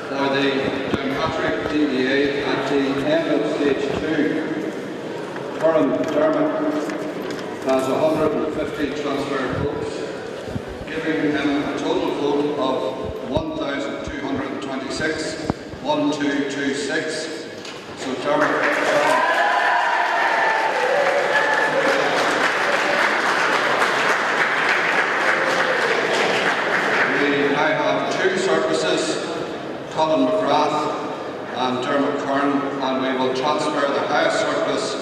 For the Downpatrick DDA at the end of stage 2, Curran Dermot has 150 transferred votes, giving him a total vote of 1,226, 1226. So Dermot. I have two surpluses, Colin McGrath and Dermot Curran, and we will transfer the highest surplus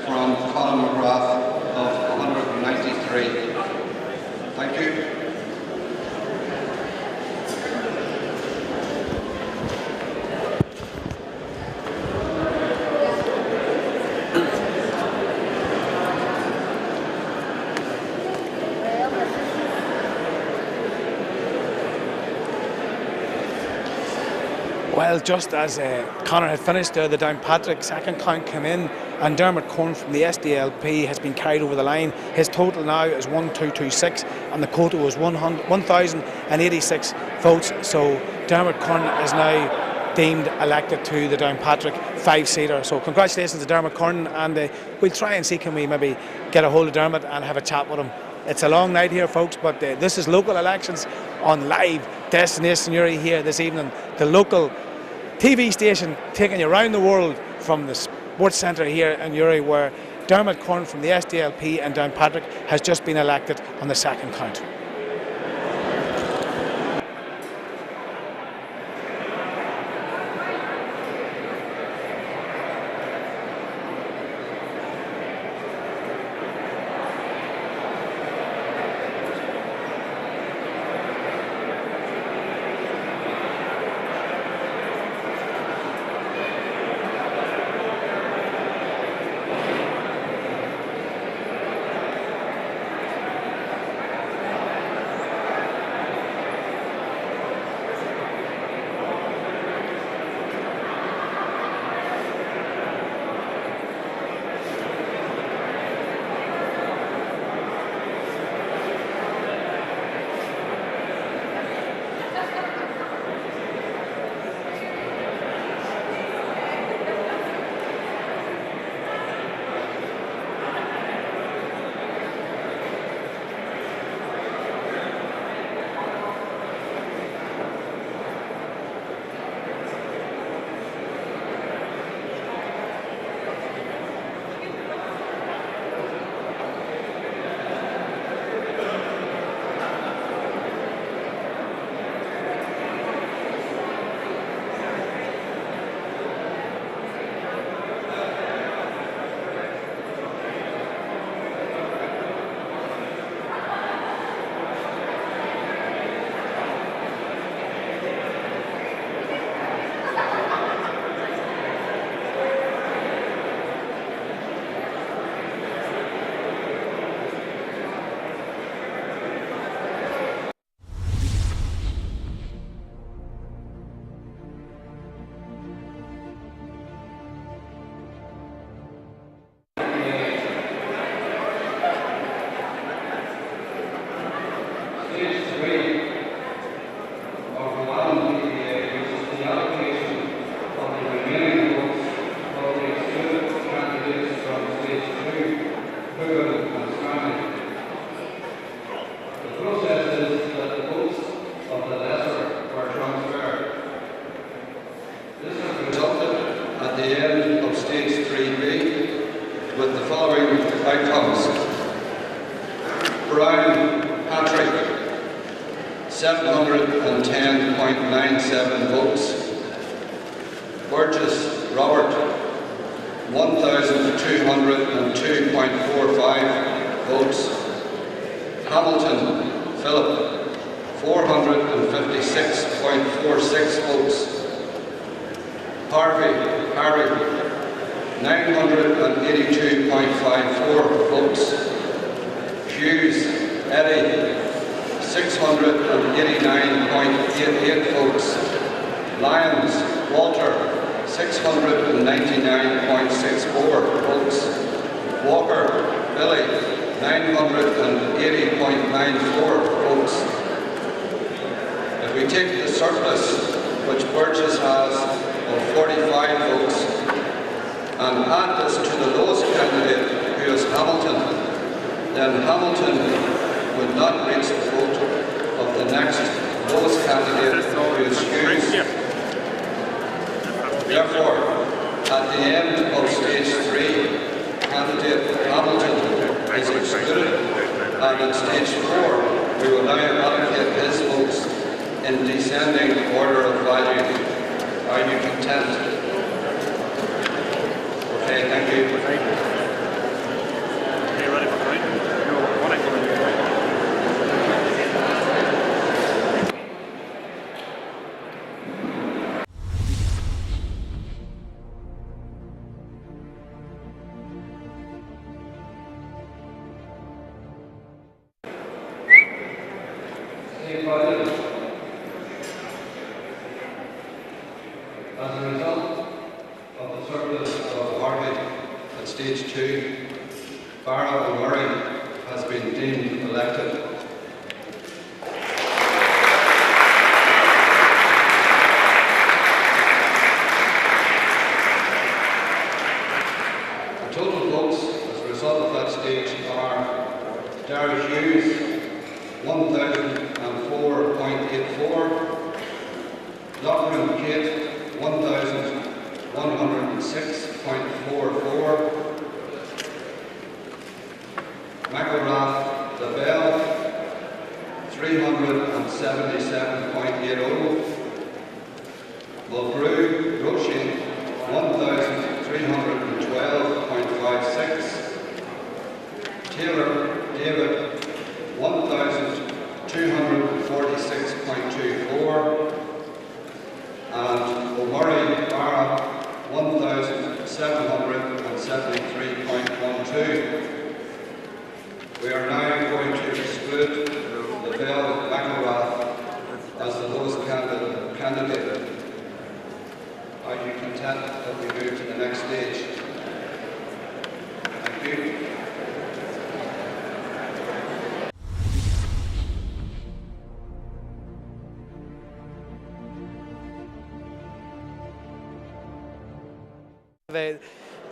from Colin McGrath of 193. Thank you. Well, just as Conor had finished there, the Downpatrick second count came in, and Dermot Curran from the SDLP has been carried over the line. His total now is 1226, and the quota was 1,086 votes. So Dermot Curran is now deemed elected to the Downpatrick 5-seater. So congratulations to Dermot Curran, and we'll try and see can we maybe get a hold of Dermot and have a chat with him. It's a long night here, folks, but this is local elections on live Destination Newry here this evening. The local TV station taking you around the world from the sports centre here in Newry, where Dermot Curran from the SDLP and Downpatrick has just been elected on the second count. Brian Patrick, 710.97 votes. Burgess Robert, 1,202.45 votes. Hamilton Philip, 456.46 votes. Harvey Harry, 982.54 votes. Hughes Eddie, 689.88 votes. Lyons Walter, 699.64 votes. Walker Billy, 980.94 votes. If we take the surplus, which Burgess has of 45 votes, and add this to the lowest candidate, who is Hamilton, then Hamilton would not reach the vote of the next lowest candidate, who is Hughes. Therefore, at the end of stage 3, candidate Hamilton is excluded, and in stage 4, we will now allocate his votes in descending order of value. Are you content? Okay, thank you. As a result of the surplus of Harvey at stage 2, Barra O'Murray has been deemed elected. The total votes as a result of that stage are Darragh Hughes, 1,004.84, Loughlin Kate, 1,106.44, McElrath Lavelle, 377.80, Mulgrew Roisin, 1,312.56, Taylor David, 1,246.24, and O'Murray Barra, 1,773.12. We are now going to exclude Lavelle McElrath as the lowest candidate. Are you content that we move to the next stage? Thank you.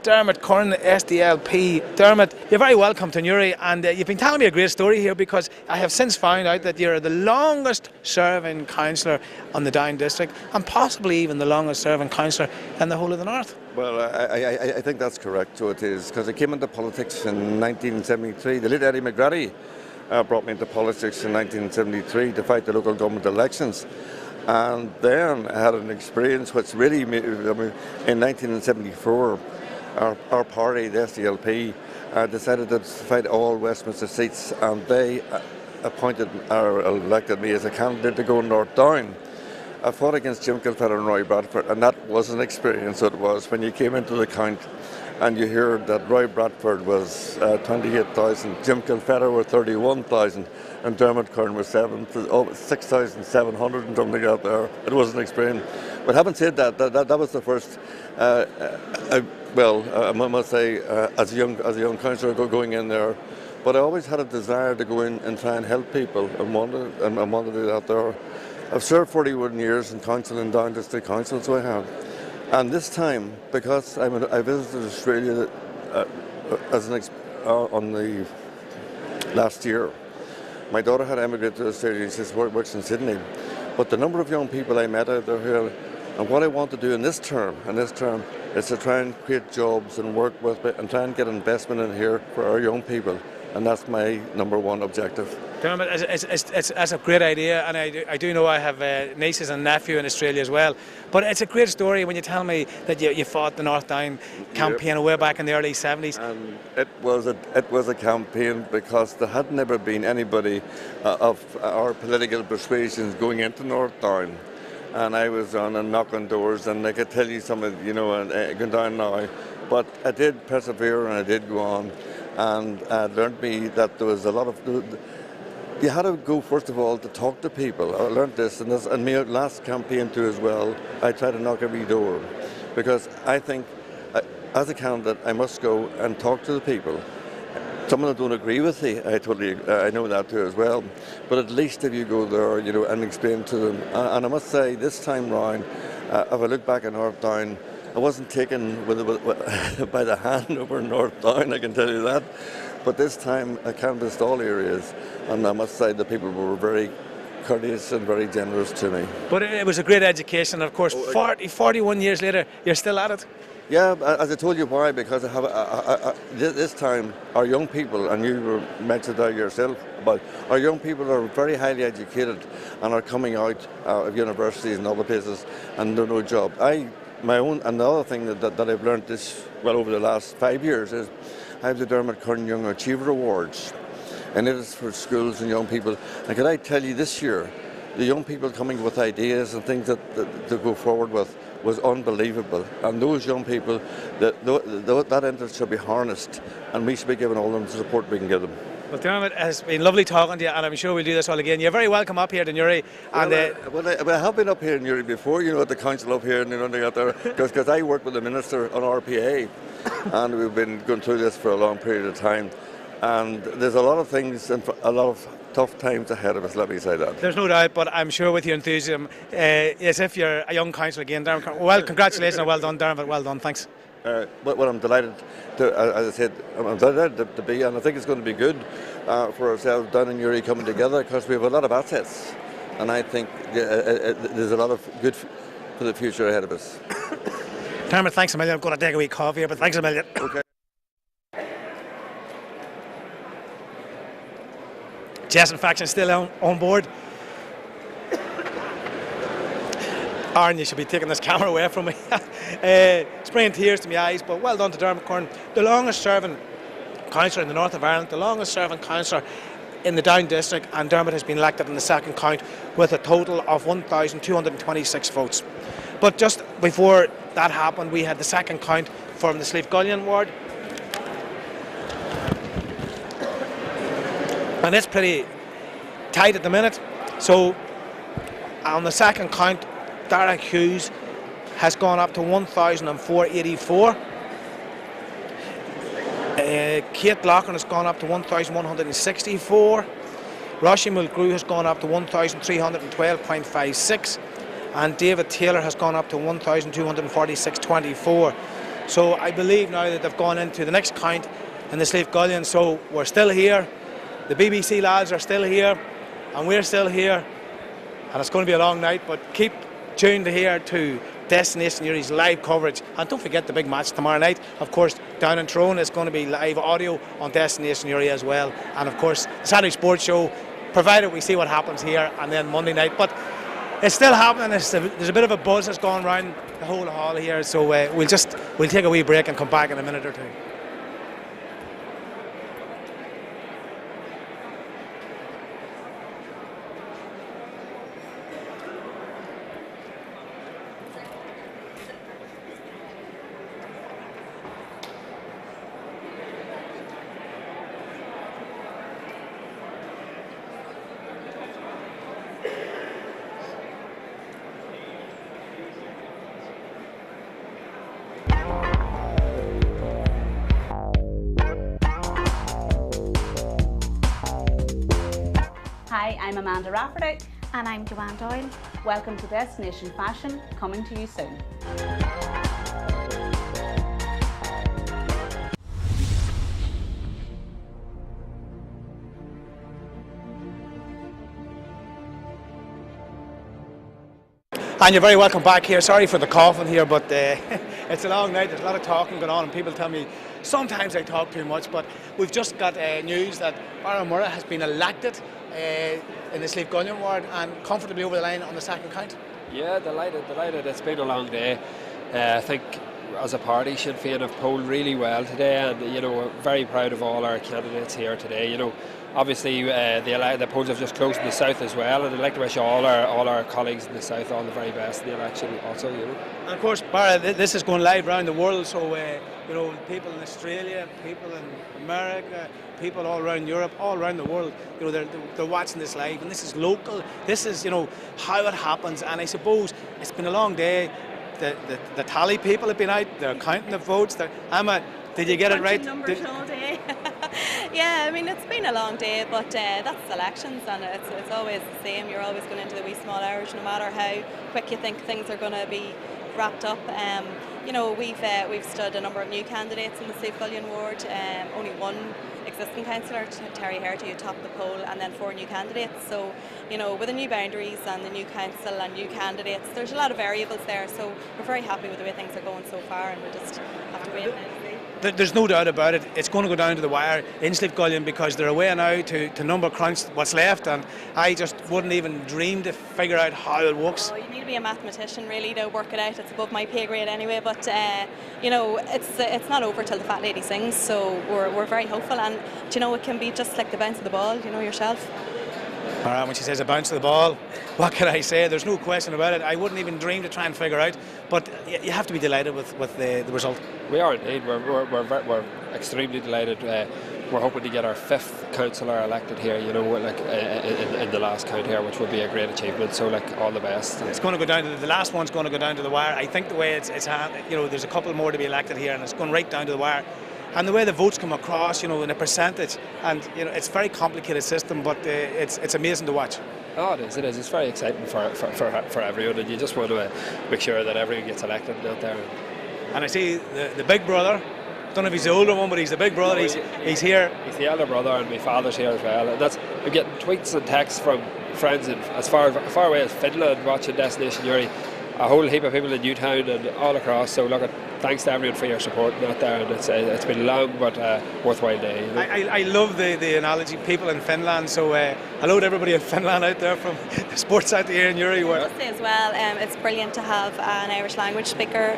Dermot Curran, SDLP. Dermot, you're very welcome to Newry, and you've been telling me a great story here, because I have since found out that you're the longest serving councillor on the Down district, and possibly even the longest serving councillor in the whole of the North. Well, I think that's correct, so it is, because I came into politics in 1973. The late Eddie McGrady brought me into politics in 1973 to fight the local government elections. And then I had an experience which really made, in 1974, our party, the SDLP, decided to fight all Westminster seats, and they appointed or elected me as a candidate to go North Down. I fought against Jim Kilfetter and Roy Bradford, and that was an experience. It was when you came into the count and you heard that Roy Bradford was 28,000, Jim Kilfetter were 31,000, and Dermot Curran was 6,700 and something out there. It was an experience. But having said that, that was the first. I must say, as a young councillor going in there, but I always had a desire to go in and try and help people, and wanted to do that there. I've served 41 years in council and Down District Council, so I have. And this time, because I visited Australia on the last year, my daughter had emigrated to Australia. She works in Sydney. But the number of young people I met out there here, and what I want to do in this term, is to try and create jobs and work with and try and get investment in here for our young people. And that's my number one objective. Dermot, it's a great idea, and I do know I have nieces and nephew in Australia as well. But it's a great story when you tell me that you fought the North Down campaign way back in the early 70s. And it was a campaign because there had never been anybody of our political persuasions going into North Down. And I was on and knocking doors, and I could tell you some of, going down now. But I did persevere, and I did go on, and I learned me that there was a lot of. You had to go, first of all, to talk to people. I learned this, and my last campaign too as well, I tried to knock every door. Because I think, as a candidate, I must go and talk to the people, Some of them don't agree with you. I know that too as well. But at least if you go there, and explain to them. And I must say, this time round, if I look back at North Down, I wasn't taken by the hand over North Down, I can tell you that. But this time I canvassed all areas, and I must say the people were very courteous and very generous to me. But it was a great education, of course. 41 years later, you're still at it. Yeah, as I told you why, because this time our young people, and you mentioned that yourself, but our young people are very highly educated and are coming out of universities and other places and they're no job. Another thing that I've learned over the last 5 years is I have the Dermot Curran Young Achiever Awards, and it is for schools and young people. And can I tell you, this year, the young people coming with ideas and things to go forward with was unbelievable. And those young people, that interest should be harnessed, and we should be giving all them the support we can give them. Well, Dermot, it has been lovely talking to you, and I'm sure we'll do this all again. You're very welcome up here to Newry. I have been up here in Newry before, at the council up here, because I work with the minister on RPA, and we've been going through this for a long period of time. And there's a lot of things and a lot of tough times ahead of us, let me say that. There's no doubt, but I'm sure with your enthusiasm, as if you're a young councillor again, Dermot. Well, congratulations and well done, Dermot. Well done, thanks. But I'm delighted to, as I said, I'm delighted to be, and I think it's going to be good for ourselves down in Newry coming together, because we have a lot of assets, and I think there's a lot of good for the future ahead of us. Dermot, thanks a million. I'm going to take a wee coffee here, but thanks a million. Okay. Jason Faction still on board. Aaron, you should be taking this camera away from me. Spraying tears to my eyes, but well done to Dermot Curran, the longest serving councillor in the north of Ireland, the longest serving councillor in the Down District, and Dermot has been elected in the second count with a total of 1,226 votes. But just before that happened, we had the second count from the Slieve-Gullion ward. And it's pretty tight at the minute. So on the second count, Dara Hughes has gone up to 1,484. Kate Loughlin has gone up to 1,164. Roshi Mulgrew has gone up to 1,312.56. And David Taylor has gone up to 1,246.24. So I believe now that they've gone into the next count in the Slieve-Gullion. So we're still here. The BBC lads are still here, and we're still here, and it's going to be a long night, but keep tuned here to Destination Newry's live coverage, and don't forget the big match tomorrow night. Of course, down in Tyrone is going to be live audio on Destination Newry as well, and of course the Saturday Sports Show, provided we see what happens here, and then Monday night. But it's still happening. There's a bit of a buzz that's going around the whole hall here, so we'll take a wee break and come back in a minute or two. Hi, I'm Amanda Rafferty. And I'm Joanne Doyle. Welcome to Destination Fashion, coming to you soon. And you're very welcome back here. Sorry for the coughing here, but it's a long night. There's a lot of talking going on, and people tell me sometimes I talk too much. But we've just got news that Barra Murrah has been elected in the Slieve-Gullion ward and comfortably over the line on the second count. Yeah, delighted. It's been a long day. I think as a party, Sinn Féin have polled really well today, and we're very proud of all our candidates here today. Obviously, the polls have just closed in the south as well, and I'd like to wish all our colleagues in the south all the very best in the election also. And of course, Barra, this is going live around the world, so people in Australia, people in America, people all around Europe, all around the world, they're watching this live, and this is local. This is how it happens, and I suppose it's been a long day. The tally people have been out, they're counting the votes. Emma, did you get it right? Numbers all day. Yeah, I mean, it's been a long day, but that's elections, and it's always the same. You're always going into the wee small hours, no matter how quick you think things are going to be wrapped up. You know, we've stood a number of new candidates in the Steve Gullion ward. Only one existing councillor, Terry Herty, who topped the poll, and then 4 new candidates. So, you know, with the new boundaries and the new council and new candidates, there's a lot of variables there. So we're very happy with the way things are going so far, and we just have to wait now and see. There's no doubt about it. It's going to go down to the wire in Steve Gullion because they're away now to number crunch what's left, and I just wouldn't even dream to figure out how it works. Oh, you need to be a mathematician really to work it out. It's above my pay grade anyway. But you know, it's not over till the fat lady sings. So we're very hopeful, and do you know, it can be just like the bounce of the ball. You know yourself. All right, when she says a bounce of the ball, what can I say? There's no question about it. I wouldn't even dream to try and figure out, but you have to be delighted with the result. We are indeed. We're extremely delighted. We're hoping to get our 5th councillor elected here, you know, like in the last count here, which would be a great achievement. So, like, all the best. It's going to go down to the last one's going to go down to the wire. I think the way it's you know, there's a couple more to be elected here, and it's going right down to the wire. And the way the votes come across, you know, in a percentage, and you know, it's a very complicated system, but it's amazing to watch. Oh, it is. It's very exciting for everyone, and you just want to make sure that everyone gets elected out there. And I see the big brother. I don't know if he's the older one, but he's the big brother. He's here. He's the elder brother, and my father's here as well. And we're getting tweets and texts from friends as far away as Finland watching Destination Newry. A whole heap of people in Newtown and all across. So look, thanks to everyone for your support out there. And it's been a long but worthwhile day. You know? I love the analogy, people in Finland. So hello to everybody in Finland out there from the sports centre here in Newry. I must say as well, it's brilliant to have an Irish language speaker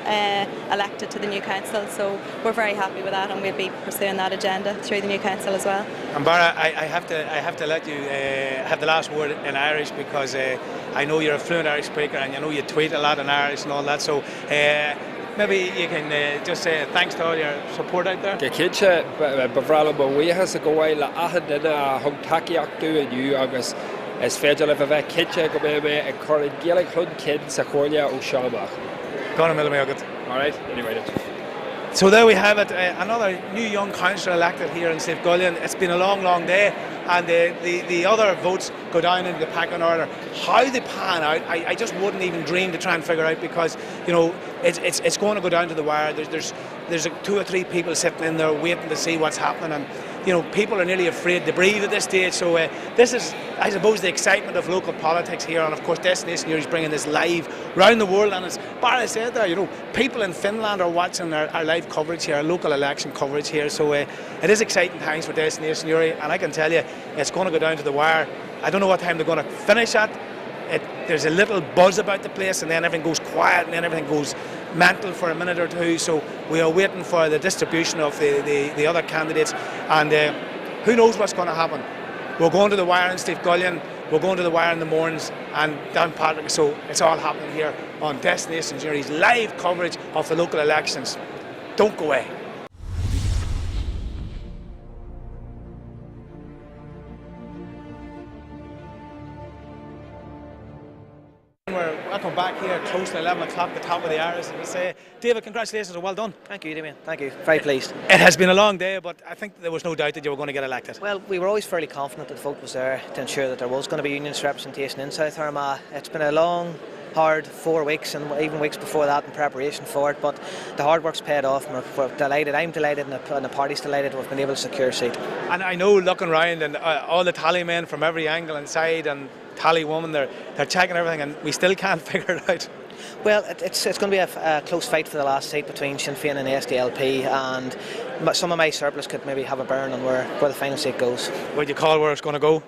elected to the new council. So we're very happy with that, and we'll be pursuing that agenda through the new council as well. And Bara, I have to let you have the last word in Irish because I know you're a fluent Irish speaker, and I know you tweet a lot in Irish and all that. So maybe you can just say thanks to all your support out there. Kinse befrala mawihas a goai la ahan dina hung takiaktu and you agus as federal of a kinse go me and current Gaelic hun kin sakolia o shama. Gonna mill me a good. All right, anyway. So there we have it, another new young councillor elected here in Steve Gullion. It's been a long day, and the other votes go down into the pecking order. How they pan out, I just wouldn't even dream to try and figure out, because you know it's going to go down to the wire. There's 2 or 3 people sitting in there waiting to see what's happening, and you know, people are nearly afraid to breathe at this stage. So this is, I suppose, the excitement of local politics here, and of course Destination Newry is bringing this live around the world. And as Barry said there, you know, people in Finland are watching our live coverage here, our local election coverage here. So it is exciting times for Destination Newry, and I can tell you, it's going to go down to the wire. I don't know what time they're going to finish at. There's a little buzz about the place, and then everything goes quiet, and then everything goes mental for a minute or two. So we are waiting for the distribution of the other candidates, and who knows what's going to happen. We're going to the wire in Steve Gullion, we're going to the wire in the mornings and down Patrick. So it's all happening here on Destination Newry's live coverage of the local elections. Don't go away. Welcome back here, close to 11 o'clock, the top of the hour, as we say. David, congratulations and well done. Thank you, Damien. Thank you. Very pleased. It has been a long day, but I think there was no doubt that you were going to get elected. Well, we were always fairly confident that the vote was there to ensure that there was going to be unionist representation in South Armagh. It's been a long, hard 4 weeks, and even weeks before that in preparation for it, but the hard work's paid off, and we're delighted. I'm delighted, and the party's delighted we've been able to secure a seat. And I know, looking around, and all the tally men from every angle and side, and tally woman, they're checking everything, and we still can't figure it out. Well, it's going to be a close fight for the last seat between Sinn Féin and the SDLP, and some of my surplus could maybe have a burn on where the final seat goes. Would you call where it's going to go?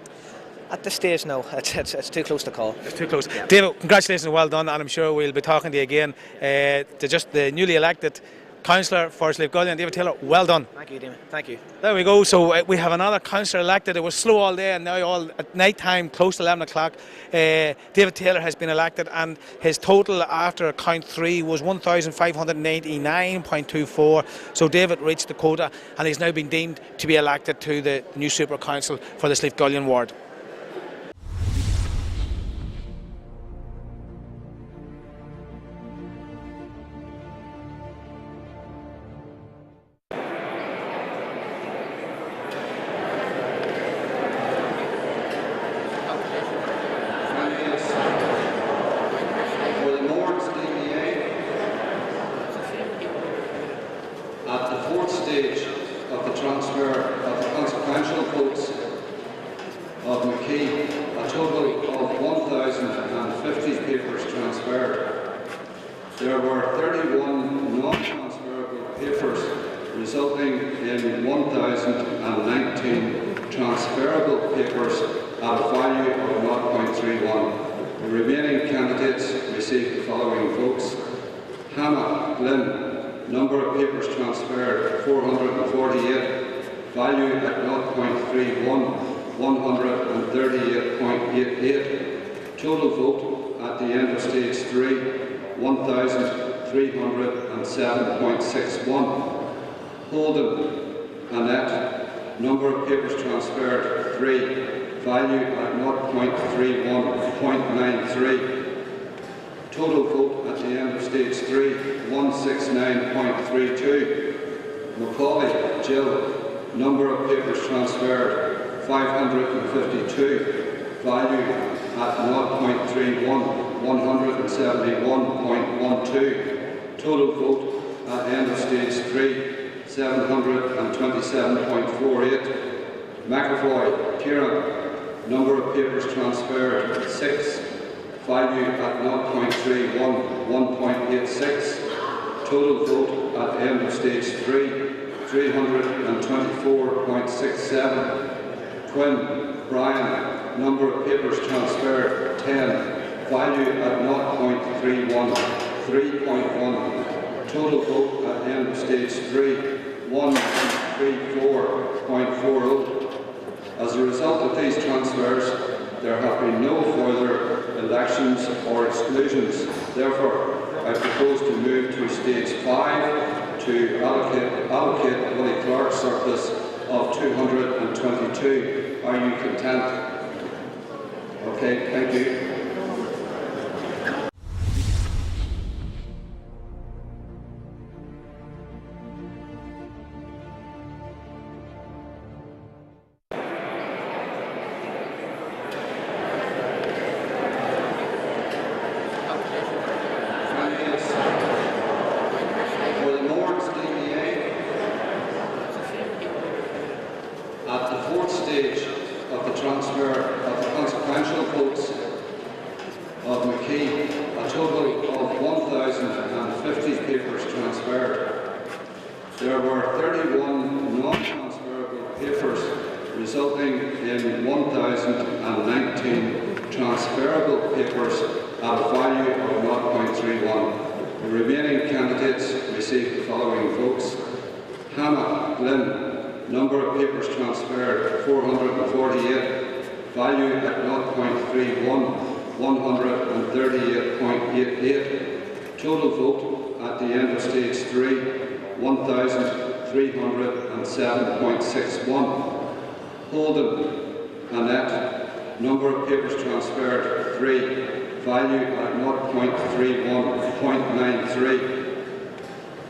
At this stage, no. It's too close to call. It's too close. Yeah. David, congratulations and well done, and I'm sure we'll be talking to you again. To just the newly elected councillor for Steve Gullion, David Taylor, well done. Thank you, Damien. Thank you. There we go. So we have another councillor elected. It was slow all day, and now all at night time, close to 11 o'clock, David Taylor has been elected, and his total after count 3 was 1,589.24. So David reached the quota, and he's now been deemed to be elected to the new super council for the Steve Gullion ward. the transfer of the consequential votes of McKee, a total of 1,050 papers transferred. There were 31 non-transferable papers, resulting in 1,019 transferable papers at a value of 0.31. The remaining candidates received the following votes: Hannah Glynn, number of papers transferred 448, value at 0.31, 138.88. Total vote at the end of stage 3, 1,307.61. Holden Annette, number of papers transferred 3, value at 0.31.93. Total vote at the end of stage 3, 169.32. Macaulay Jill, number of papers transferred 552, value at 0.31, 171.12. Total vote at the end of stage 3, 727.48. McAvoy Kieran, number of papers transferred 6, value at 0.31, 1.86. Total vote at the end of stage 3, 324.67. Quinn Brian, number of papers transferred 10, value at 0.31, 3.1. Total vote at the end of stage 3, 134.40. As a result of these transfers, there have been no further elections or exclusions. Therefore, I propose to move to stage 5 to allocate Willie Clark's surplus of 222. Are you content? Okay, thank you. At the fourth stage of the transfer of the consequential votes of McKee, a total of 1,050 papers transferred. There were 31 non-transferable papers, resulting in 1,019 transferable papers at a value of 0.31. The remaining candidates received the following votes: Hannah Glynn, number of papers transferred 448, value at 0.31, 138.88. Total vote at the end of stage 3, 1,307.61. Holden Annette, number of papers transferred 3, value at 0.31.93.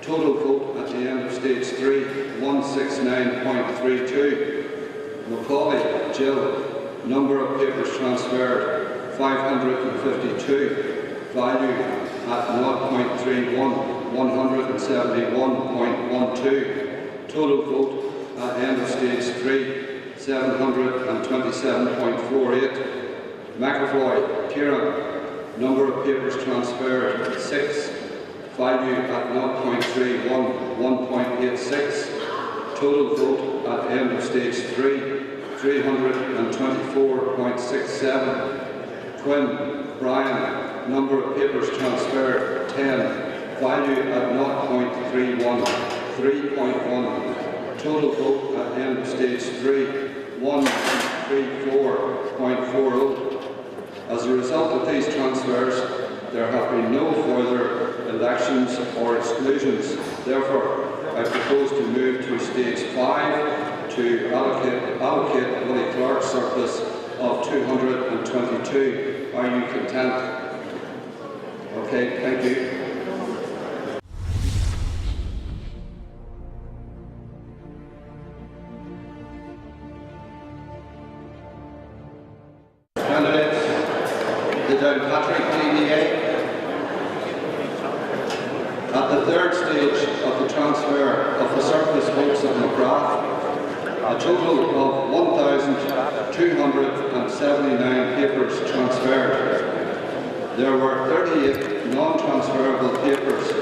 Total vote at the end of stage 3, 169.32. Macaulay Jill, number of papers transferred 552, value at 0.31, 171.12. Total vote at the end of stage 3, 727.48. McAvoy Kieran, number of papers transferred 6, value at 0.31, 1.86. Total vote at the end of stage 3, 324.67. Quinn Brian, number of papers transferred 10, value at 0.31, 3.1. Total vote at the end of stage 3, 134.40. As a result of these transfers, there have been no further elections or exclusions. Therefore, I propose to move to stage 5 to allocate Willie Clark's surplus of 222. Are you content? Okay, thank you. Candidates, the Downpatrick DDA. At the third stage of the transfer of the surplus votes of McGrath A total of 1,279 papers transferred. There were 38 non-transferable papers,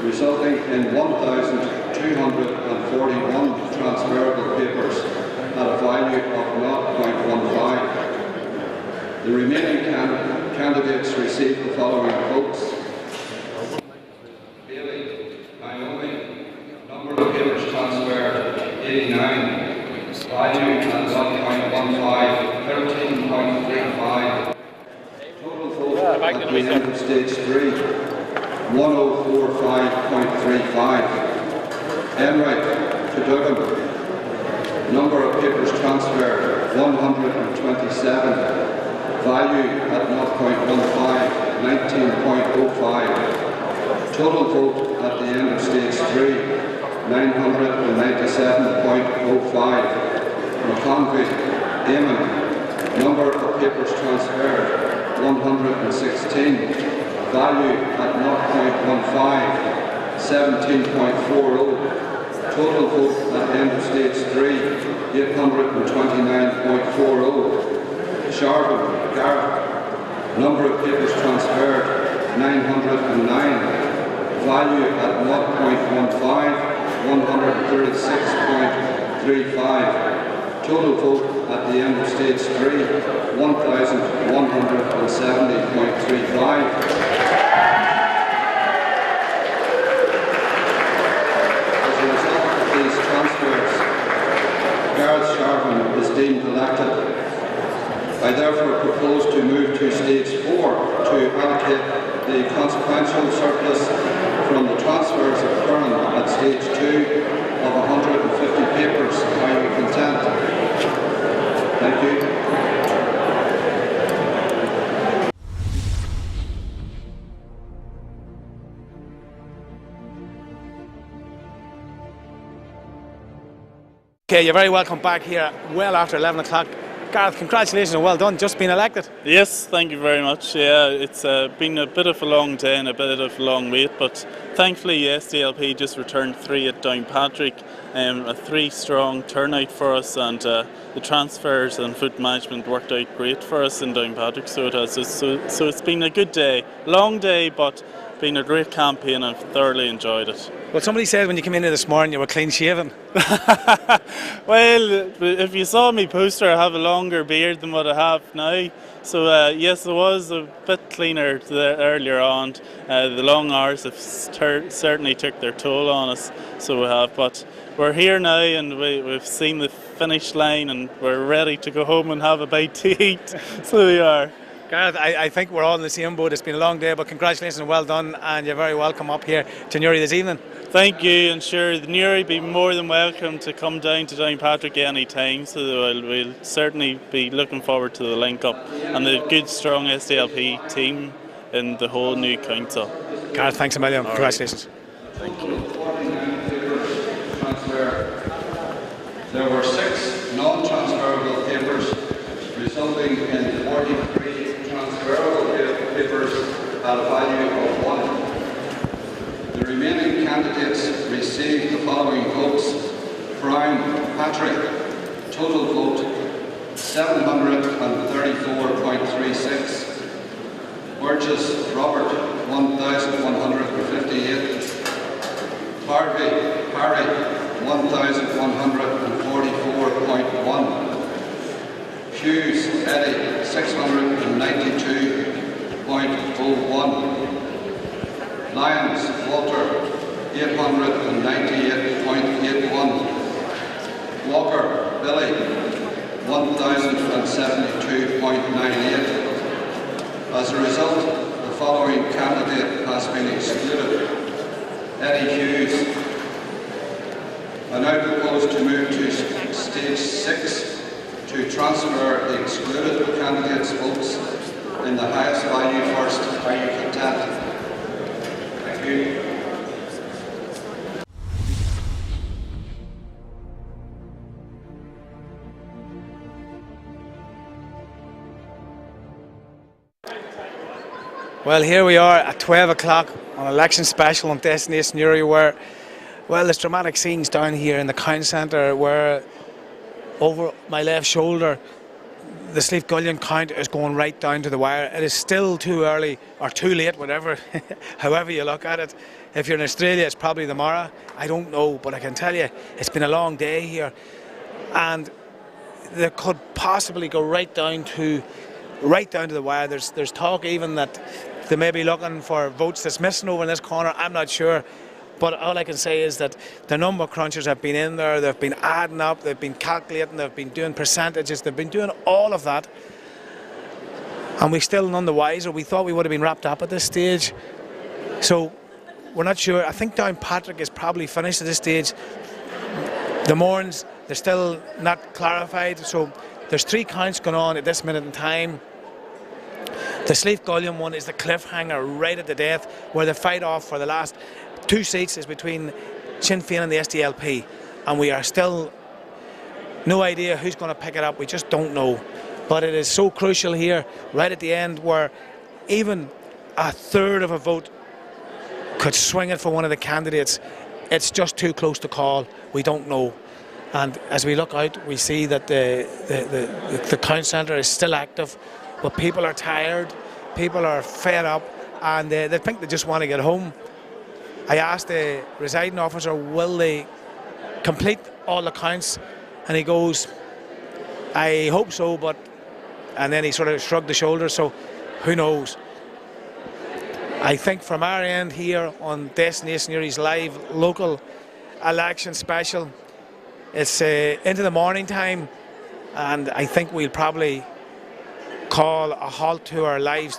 resulting in 1,241 transferable papers at a value of 0.15. The remaining candidates received the following votes. Bailey, Naomi, number of papers transferred, 89. Value at 1.15, 13.35. Total vote at the end of stage 3, 1045.35. Enright to Duggan. Number of papers transferred, 127. Value at 0.15, 19.05. Total vote at the end of stage 3, 997.05. McConvey, Eamon. Number of papers transferred, 116. Value at 0.15, 17.40. Total vote at the end of stage 3, 829.40. Sharvin, Gareth. Number of papers transferred, 909. Value at 0.15, 136.35. Total vote at the end of stage 3, 1,170.35. As a result of these transfers, Gareth Sharvin is deemed elected. I therefore propose to move to stage 4 to allocate the consequential surplus from the transfers of Curran at stage 2 of 150 papers. Are you content? Thank you. Okay, you're very welcome back here well after 11 o'clock. Gareth, congratulations and well done, just been elected. Yes, thank you very much. Yeah, it's been a bit of a long day and a bit of a long wait, but thankfully SDLP just returned 3 at Downpatrick, a 3-strong turnout for us, and the transfers and foot management worked out great for us in Downpatrick, so it has. So it's been a good day, long day, but been a great campaign. I've thoroughly enjoyed it. Well, somebody said when you came in here this morning you were clean shaven. Well, if you saw me poster, I have a longer beard than what I have now. So yes, I was a bit cleaner earlier on. The long hours have certainly took their toll on us, so we have. But we're here now and we've seen the finish line and we're ready to go home and have a bite to eat. So we are. Gareth, I think we're all in the same boat. It's been a long day, but congratulations and well done, and you're very welcome up here to Newry this evening. Thank you, and sure, the Newry be more than welcome to come down to Downpatrick any time, so we'll certainly be looking forward to the link-up and the good, strong SDLP team in the whole new council. Gareth, thanks a million. All congratulations. Right. Thank you. There were 6 non-transferable papers, resulting in 43 transferable papers at a value of 1. The remaining candidates received the following votes. Brown Patrick, total vote 734.36. Burgess Robert, 1,158. Harvey Harry, 1,144.1. Hughes Eddie, 692.01. Lyons Walter, 898.81. Walker Billy, 1,072.98. As a result, the following candidate has been excluded. Eddie Hughes. I now propose to move to stage 6 to transfer the excluded candidates' votes in the highest value first. Are you content? Thank you. Well, here we are at 12 o'clock on election special on Destination Newry, where, well, there's dramatic scenes down here in the County Centre where over my left shoulder, the Slieve Gullion count is going right down to the wire. It is still too early or too late, whatever, however you look at it. If you're in Australia, it's probably tomorrow. I don't know, but I can tell you, it's been a long day here, and they could possibly go right down to the wire. There's talk even that they may be looking for votes that's missing over in this corner. I'm not sure. But all I can say is that the number crunchers have been in there, they've been adding up, they've been calculating, they've been doing percentages, they've been doing all of that. And we're still none the wiser. We thought we would have been wrapped up at this stage. So we're not sure. I think Downpatrick is probably finished at this stage. The Mourns, they're still not clarified. So there's 3 counts going on at this minute in time. The Slieve Gullion one is the cliffhanger right at the death, where the fight off for the last 2 seats is between Sinn Féin and the SDLP, and we are still no idea who's going to pick it up. We just don't know. But it is so crucial here, right at the end, where even a third of a vote could swing it for one of the candidates. It's just too close to call. We don't know. And as we look out, we see that the count centre is still active, but people are tired, people are fed up, and they think they just want to get home. I asked the presiding officer, will they complete all the counts? And he goes, I hope so, but... And then he sort of shrugged the shoulders, so who knows? I think from our end here on Destination Newry's live local election special, it's into the morning time, and I think we'll probably call a halt to our live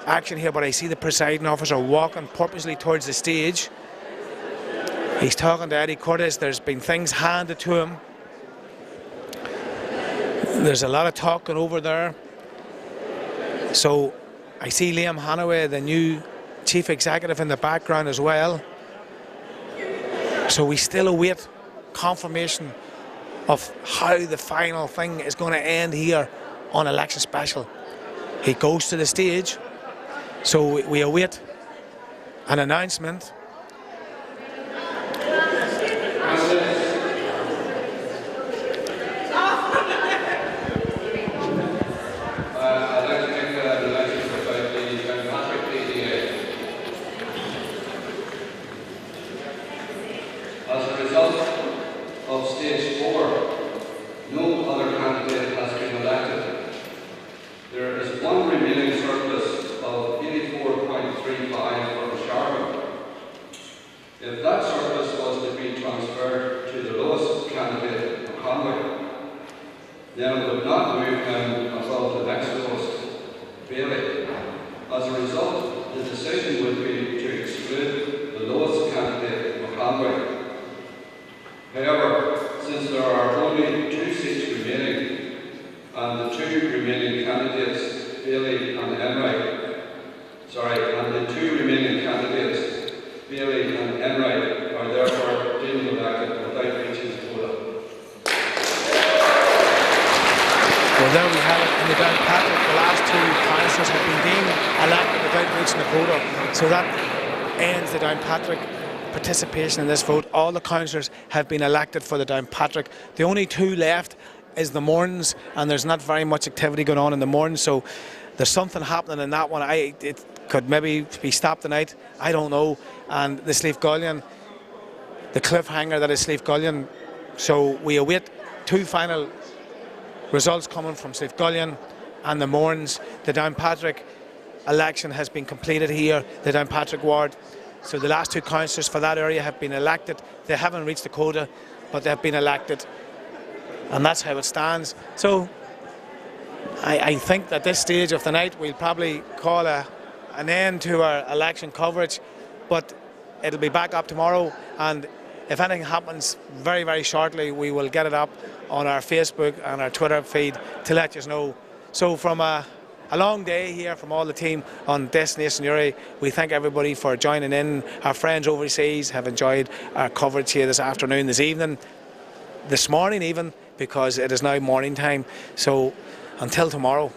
action here. But I see the presiding officer walking purposely towards the stage. He's talking to Eddie Curtis. There's been things handed to him. There's a lot of talking over there. So I see Liam Hanaway, the new chief executive, in the background as well. So we still await confirmation of how the final thing is going to end here on election special. He goes to the stage, so we await an announcement. Of stage 4, no other candidate has been elected. There is one remaining surplus of 84.35 for Sharpen. If that surplus was to be transferred to the lowest candidate, Conway, then it would not move him above the next lowest, Bailey. As a result, the decision would be to exclude the lowest candidate, Conway. However, since there are only 2 seats remaining, and the 2 remaining candidates, Bailey and Enright, are therefore deemed elected without reaching the quota. Well, there we have it in the Downpatrick. The last 2 councillors have been deemed elected without reaching the quota. So that ends the Downpatrick participation in this vote. All the councillors have been elected for the Downpatrick. The only 2 left is the Mourns, and there's not very much activity going on in the Mourns, so there's something happening in that one. It could maybe be stopped tonight, I don't know. And the Slieve Gullion, the cliffhanger that is Slieve Gullion. So we await 2 final results coming from Slieve Gullion and the Mourns. The Downpatrick election has been completed here, the Downpatrick ward. So the last 2 councillors for that area have been elected. They haven't reached the quota, but they have been elected. And that's how it stands. So I think at this stage of the night we'll probably call an end to our election coverage, but it'll be back up tomorrow, and if anything happens very, very shortly, we will get it up on our Facebook and our Twitter feed to let you know. So from a long day here from all the team on Destination Newry, we thank everybody for joining in. Our friends overseas have enjoyed our coverage here this afternoon, this evening, this morning even, because it is now morning time. So until tomorrow.